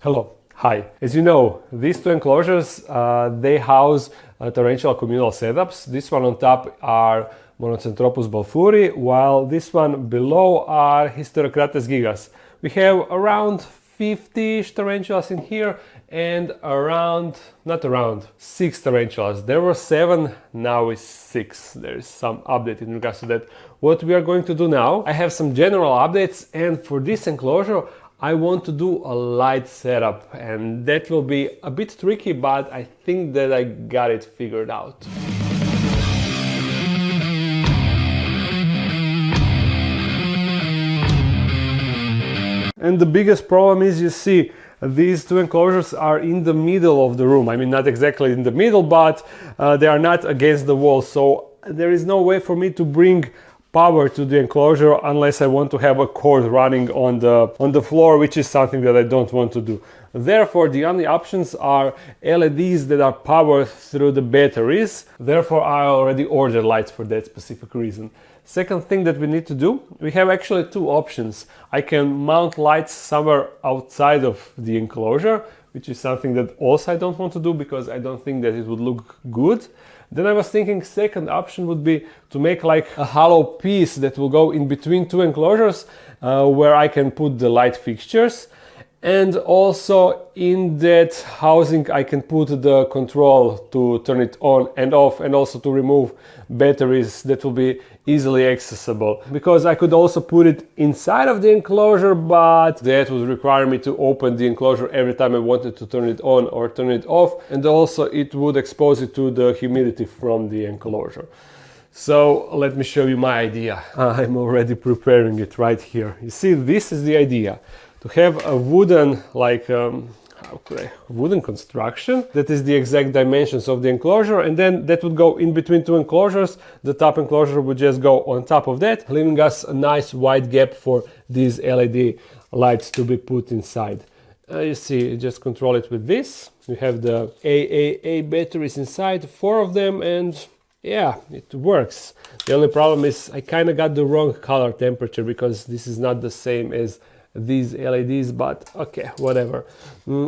Hello, hi. As you know, these two enclosures, they house Tarantula communal setups. This one on top are monocentropus balfouri, while this one below are hysterocrates GIGAS. We have around 50-ish tarantulas in here and not around, 6 tarantulas. There were 7, now is 6. There is some update in regards to that. What we are going to do now, I have some general updates, and for this enclosure I want to do a light setup, and that will be a bit tricky, but I think that I got it figured out. And the biggest problem is, you see, these two enclosures are in the middle of the room. I mean, not exactly in the middle, but they are not against the wall. So there is no way for me to bring power to the enclosure unless I want to have a cord running on the floor, which is something that I don't want to do. Therefore, the only options are LEDs that are powered through the batteries. Therefore, I already ordered lights for that specific reason. Second thing that we need to do, we have actually 2 options. I can mount lights somewhere outside of the enclosure, which is something that also I don't want to do because I don't think that it would look good. Then I was thinking second option would be to make like a hollow piece that will go in between 2 enclosures where I can put the light fixtures. And also in that housing I can put the control to turn it on and off, and also to remove batteries that will be easily accessible. Because I could also put it inside of the enclosure, but that would require me to open the enclosure every time I wanted to turn it on or turn it off, and also it would expose it to the humidity from the enclosure. So let me show you my idea. I'm already preparing it right here. You see, this is the idea. To have a wooden, wooden construction that is the exact dimensions of the enclosure, and then that would go in between 2 enclosures. The top enclosure would just go on top of that, leaving us a nice wide gap for these LED lights to be put inside. You see, just control it with this. You have the AAA batteries inside, 4 of them, and yeah, it works. The only problem is I kind of got the wrong color temperature because this is not the same as these LEDs, but okay, whatever.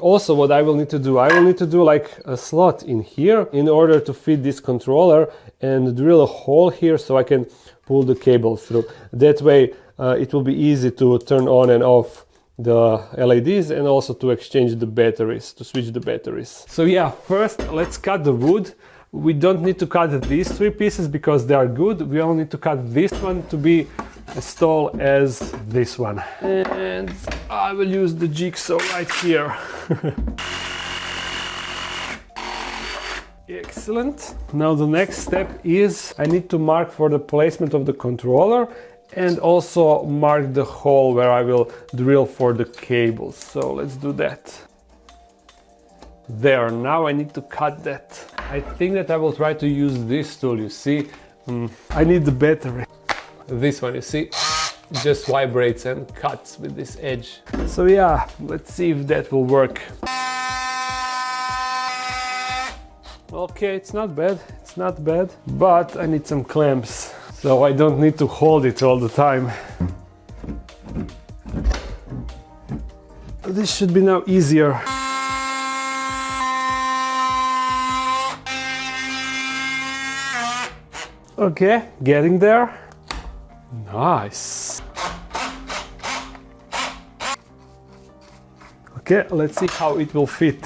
Also, what I will need to do, like a slot in here in order to fit this controller and drill a hole here so I can pull the cable through. That way it will be easy to turn on and off the LEDs, and also to exchange the batteries, to switch the batteries. So yeah, first let's cut the wood. We don't need to cut these 3 pieces because they are good. We only need to cut this one to be as tall as this one. And I will use the jigsaw right here. Excellent. Now the next step is I need to mark for the placement of the controller, and also mark the hole where I will drill for the cables. So let's do that. There, now I need to cut that. I think that I will try to use this tool, you see. I need the battery. This one, you see, just vibrates and cuts with this edge. So yeah, let's see if that will work. Okay, it's not bad, but I need some clamps, so I don't need to hold it all the time. This should be now easier. Okay, getting there. Nice. Okay, let's see how it will fit.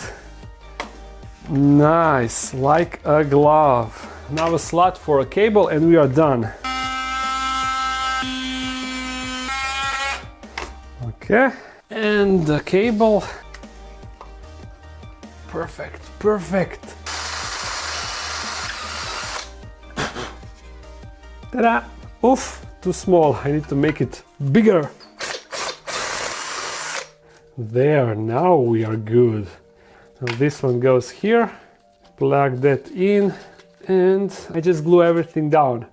Nice, like a glove. Now a slot for a cable and we are done. Okay, and the cable. Perfect, perfect. Ta-da! Oof, too small. I need to make it bigger. There, now we are good. So this one goes here, plug that in, and I just glue everything down.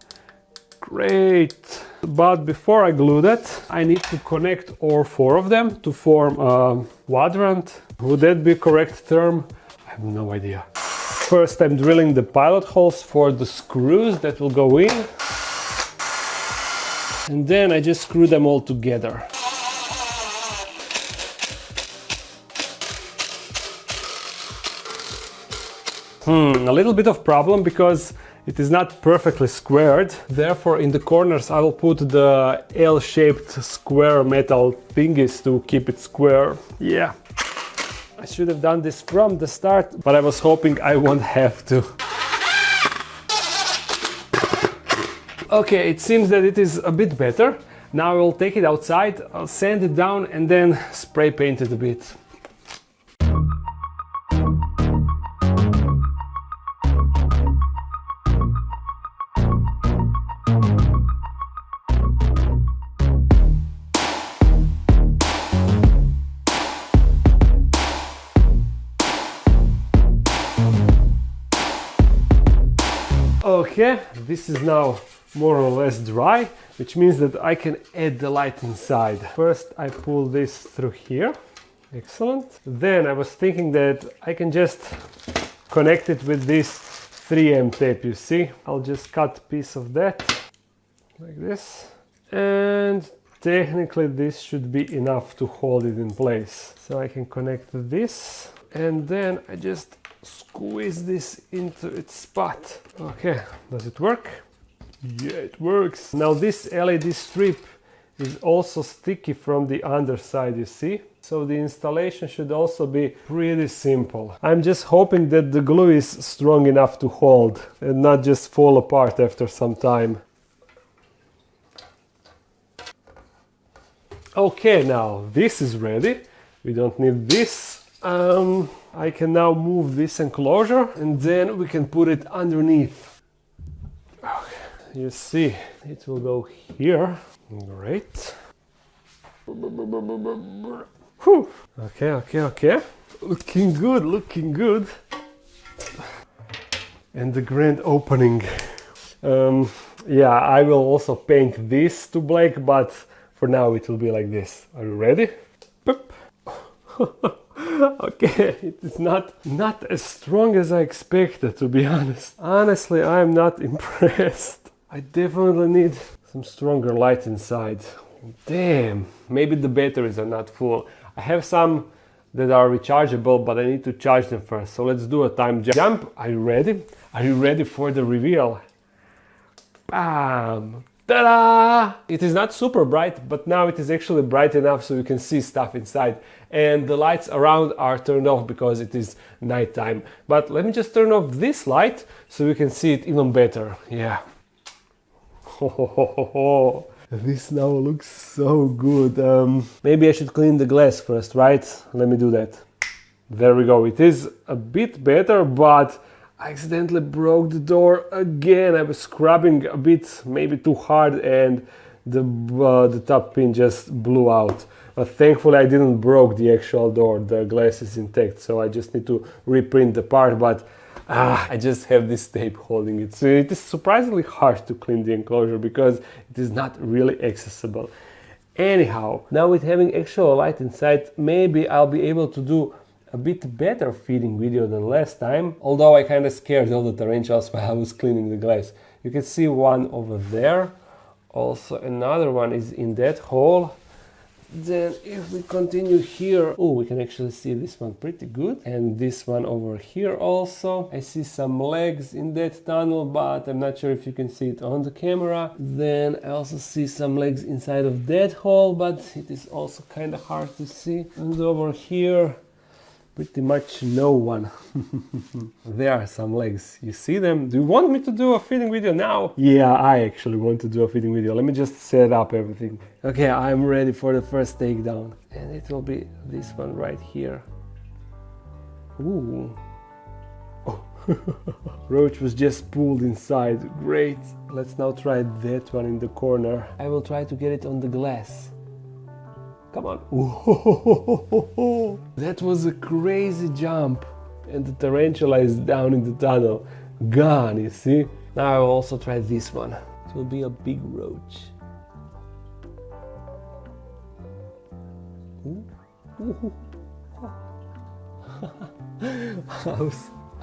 Great! But before I glue that, I need to connect all 4 of them to form a quadrant. Would that be a correct term? I have no idea. First, I'm drilling the pilot holes for the screws that will go in. And then I just screw them all together. A little bit of problem because it is not perfectly squared. Therefore, in the corners I will put the L-shaped square metal thingies to keep it square. Yeah. I should have done this from the start, but I was hoping I won't have to. Okay, it seems that it is a bit better. Now I will take it outside, I'll sand it down and then spray paint it a bit. Okay, this is now more or less dry, which means that I can add the light inside. First I pull this through here. Excellent. Then I was thinking that I can just connect it with this 3M tape, you see. I'll just cut a piece of that like this, and technically this should be enough to hold it in place. So I can connect this and then I just squeeze this into its spot. Okay, does it work? Yeah, it works. Now this LED strip is also sticky from the underside, you see? So the installation should also be pretty simple. I'm just hoping that the glue is strong enough to hold and not just fall apart after some time. Okay, now this is ready. We don't need this. I can now move this enclosure and then we can put it underneath. Okay. You see, it will go here. Great. Whew. Okay. Looking good, looking good. And the grand opening. Yeah, I will also paint this to black, but for now it will be like this. Are you ready? Boop. Okay, it is not as strong as I expected, to be honest. Honestly, I am not impressed. I definitely need some stronger light inside. Damn, maybe the batteries are not full. I have some that are rechargeable, but I need to charge them first. So let's do a time jump. Are you ready? Are you ready for the reveal? Bam! Ta-da! It is not super bright, but now it is actually bright enough so you can see stuff inside. And the lights around are turned off because it is nighttime. But let me just turn off this light so you can see it even better. Yeah. This now looks so good. Maybe I should clean the glass first, right? Let me do that. There we go. It is a bit better, but I accidentally broke the door again. I was scrubbing a bit, maybe too hard, and the top pin just blew out. But thankfully I didn't broke the actual door. The glass is intact, so I just need to reprint the part. But I just have this tape holding it. So it is surprisingly hard to clean the enclosure because it is not really accessible. Anyhow, now with having actual light inside, maybe I'll be able to do a bit better feeding video than last time, although I kind of scared all the tarantulas while I was cleaning the glass. You can see one over there, also another one is in that hole. Then if we continue here, oh, we can actually see this one pretty good, and this one over here also. I see some legs in that tunnel, but I'm not sure if you can see it on the camera. Then I also see some legs inside of that hole, but it is also kind of hard to see. And over here, pretty much no one. There are some legs. You see them? Do you want me to do a feeding video now? Yeah, I actually want to do a feeding video. Let me just set up everything. Okay, I'm ready for the first takedown. And it will be this one right here. Ooh. Oh. Roach was just pulled inside. Great. Let's now try that one in the corner. I will try to get it on the glass. Come on. Ooh, that was a crazy jump. And the tarantula is down in the tunnel. Gone, you see? Now I will also try this one. It will be a big roach. Ooh. Ooh.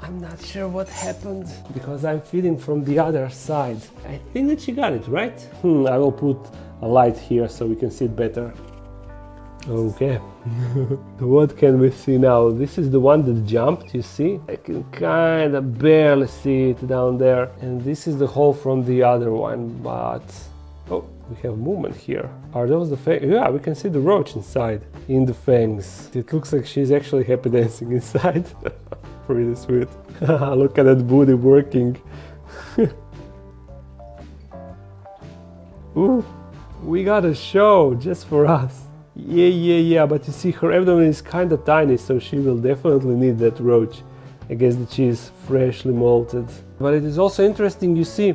I'm not sure what happened because I'm feeding from the other side. I think that she got it, right? I will put a light here so we can see it better. Okay, What can we see now? This is the one that jumped, you see? I can kind of barely see it down there. And this is the hole from the other one, but... Oh, we have movement here. Are those the fangs? Yeah, we can see the roach inside, in the fangs. It looks like she's actually happy dancing inside. Pretty sweet. Look at that booty working. Ooh, we got a show just for us. Yeah, but you see her abdomen is kind of tiny, so she will definitely need that roach. I guess that she is freshly molted. But it is also interesting, you see,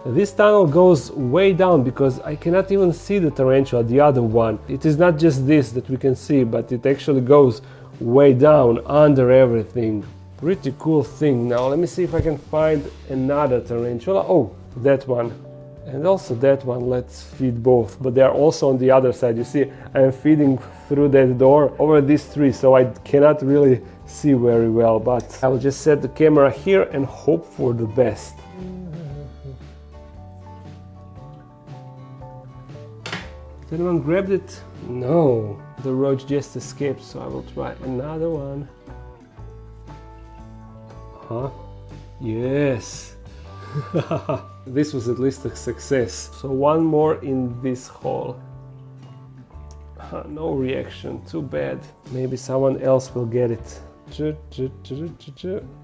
this tunnel goes way down because I cannot even see the tarantula, the other one. It is not just this that we can see, but it actually goes way down under everything. Pretty cool thing. Now let me see if I can find another tarantula. Oh, that one. And also that one. Let's feed both, but they are also on the other side. You see, I am feeding through that door over this tree, so I cannot really see very well, but I will just set the camera here and hope for the best. Did anyone grab it? No, the roach just escaped, so I will try another one. Huh? Yes. This was at least a success. So one more in this hole. No reaction, too bad. Maybe someone else will get it. Is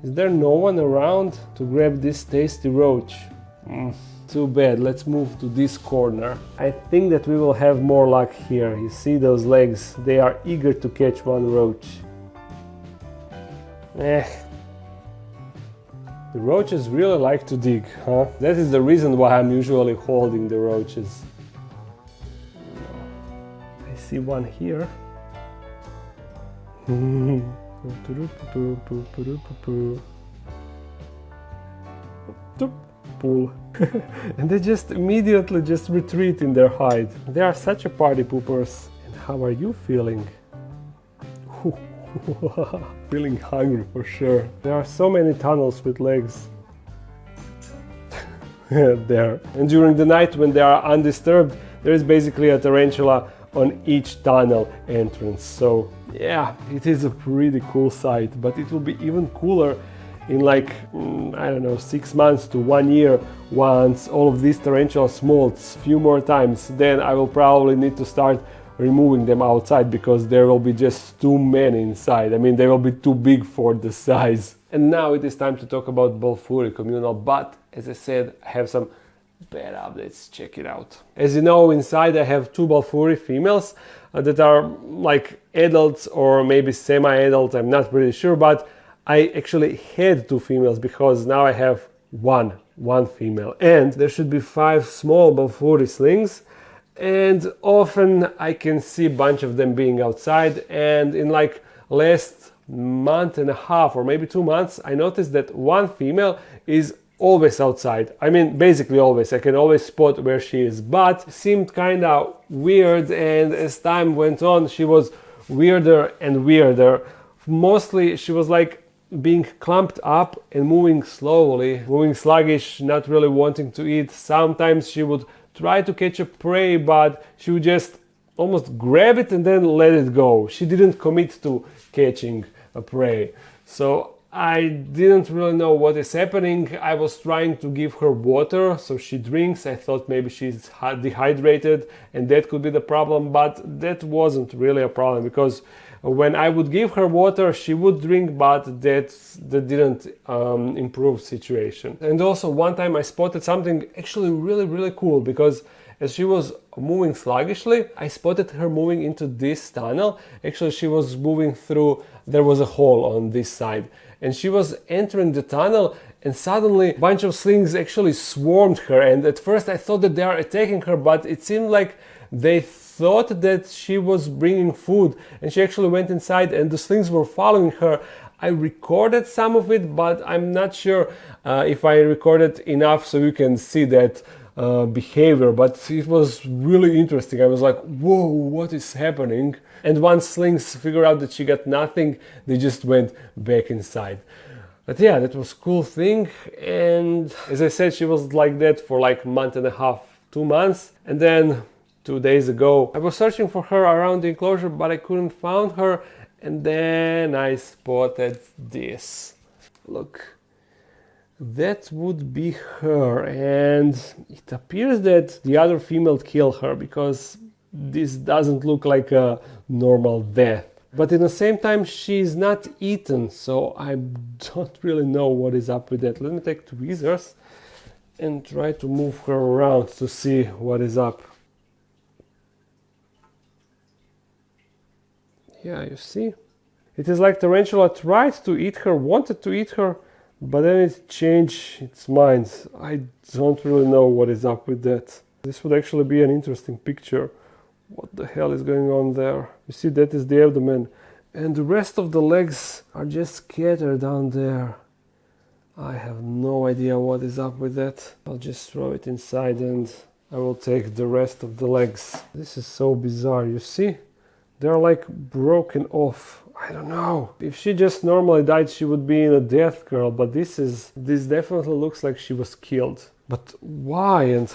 there no one around to grab this tasty roach? Too bad. Let's move to this corner. I think that we will have more luck here. You see those legs? They are eager to catch one roach. The roaches really like to dig, huh? That is the reason why I'm usually holding the roaches. I see one here. Pull. And they just immediately just retreat in their hide. They are such a party poopers. And how are you feeling? Feeling hungry for sure. There are so many tunnels with legs. There. And during the night when they are undisturbed, there is basically a tarantula on each tunnel entrance. So yeah, it is a pretty cool sight, but it will be even cooler in like, I don't know, 6 months to 1 year once all of these tarantulas molts a few more times. Then I will probably need to start removing them outside because there will be just too many inside. I mean, they will be too big for the size. And now it is time to talk about balfouri communal, but as I said, I have some bad updates. Check it out. As you know, inside I have 2 balfouri females that are like adults or maybe semi-adult, I'm not pretty sure, but I actually had 2 females because now I have one female, and there should be 5 small balfouri slings. And often I can see a bunch of them being outside, and in like last month and a half or maybe 2 months I noticed that one female is always outside. I mean, basically always. I can always spot where she is, but it seemed kind of weird, and as time went on she was weirder and weirder. Mostly she was like being clumped up and moving slowly, moving sluggish, not really wanting to eat. Sometimes she would try to catch a prey, but she would just almost grab it and then let it go. She didn't commit to catching a prey. So I didn't really know what is happening. I was trying to give her water so she drinks. I thought maybe she's dehydrated and that could be the problem, but that wasn't really a problem because when I would give her water, she would drink, but that didn't improve situation. And also one time I spotted something actually really cool, because as she was moving sluggishly, I spotted her moving into this tunnel. Actually, she was moving through, there was a hole on this side, and she was entering the tunnel, and suddenly a bunch of slings actually swarmed her. And at first I thought that they are attacking her, but it seemed like they thought that she was bringing food, and she actually went inside and the slings were following her. I recorded some of it, but I'm not sure if I recorded enough so you can see that behavior, but it was really interesting. I was like, whoa, what is happening? And once slings figured out that she got nothing, they just went back inside. But yeah, that was a cool thing. And as I said, she was like that for like a month and a half, 2 months, and then 2 days ago. I was searching for her around the enclosure, but I couldn't find her, and then I spotted this. Look, that would be her, and it appears that the other female killed her, because this doesn't look like a normal death. But at the same time, she's not eaten, so I don't really know what is up with that. Let me take tweezers and try to move her around to see what is up. Yeah, you see? It is like Tarantula tried to eat her, wanted to eat her, but then it changed its mind. I don't really know what is up with that. This would actually be an interesting picture. What the hell is going on there? You see, that is the abdomen. And the rest of the legs are just scattered down there. I have no idea what is up with that. I'll just throw it inside and I will take the rest of the legs. This is so bizarre, you see? They're like broken off. I don't know. If she just normally died, she would be in a death curl, but this definitely looks like she was killed. But why and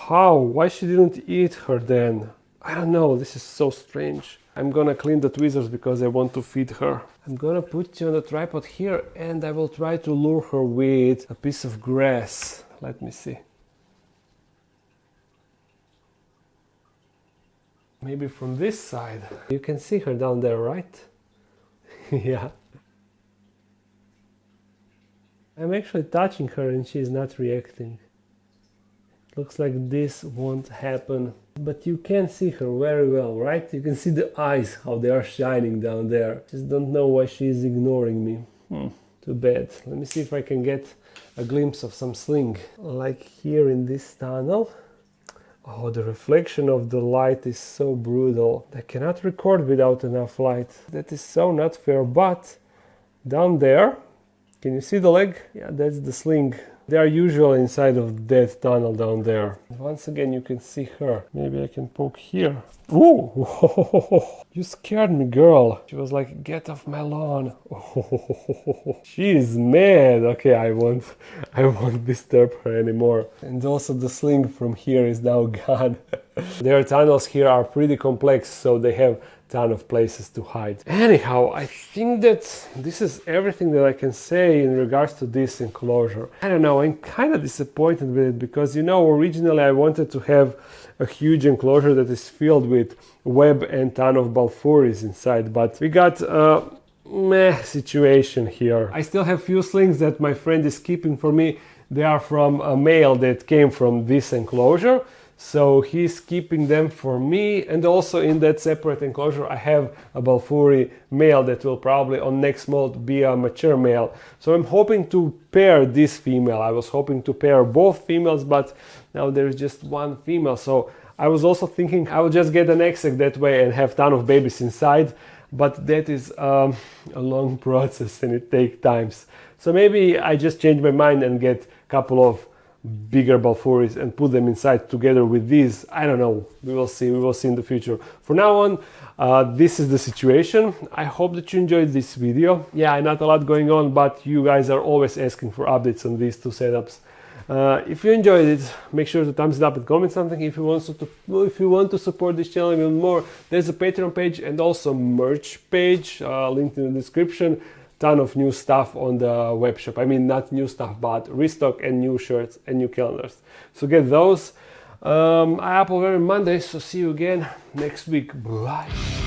how? Why she didn't eat her then? I don't know, this is so strange. I'm gonna clean the tweezers because I want to feed her. I'm gonna put you on the tripod here and I will try to lure her with a piece of grass. Let me see. Maybe from this side. You can see her down there, right? Yeah. I'm actually touching her and she's not reacting. Looks like this won't happen. But you can see her very well, right? You can see the eyes, how they are shining down there. Just don't know why she is ignoring me. Too bad. Let me see if I can get a glimpse of some sling. Like here in this tunnel. Oh, the reflection of the light is so brutal. I cannot record without enough light. That is so not fair, but down there, can you see the leg? Yeah, that's the sling. They are usually inside of that tunnel down there. Once again, you can see her. Maybe I can poke here. Ooh! You scared me, girl. She was like, get off my lawn. She is mad. Okay, I won't disturb her anymore. And also the sling from here is now gone. Their tunnels here are pretty complex, so they have ton of places to hide. Anyhow, I think that this is everything that I can say in regards to this enclosure. I don't know, I'm kind of disappointed with it because, you know, originally I wanted to have a huge enclosure that is filled with web and ton of balfouris inside, but we got a meh situation here. I still have few slings that my friend is keeping for me. They are from a male that came from this enclosure. So he's keeping them for me, and also in that separate enclosure I have a balfouri male that will probably on next molt be a mature male. So I'm hoping to pair this female. I was hoping to pair both females, but now there's just one female. So I was also thinking I would just get an egg sac that way and have ton of babies inside, but that is a long process and it takes times. So maybe I just change my mind and get a couple of bigger balfouris and put them inside together with these. I don't know, we will see in the future. For now on, this is the situation. I hope that you enjoyed this video. Yeah, not a lot going on, but you guys are always asking for updates on these two setups. If you enjoyed it, make sure to thumbs it up and comment something. If you want to support this channel even more, there's a Patreon page and also merch page linked in the description. Ton of new stuff on the web shop. I mean, not new stuff, but restock and new shirts and new calendars. So get those. I upload every Monday, so see you again next week. Bye.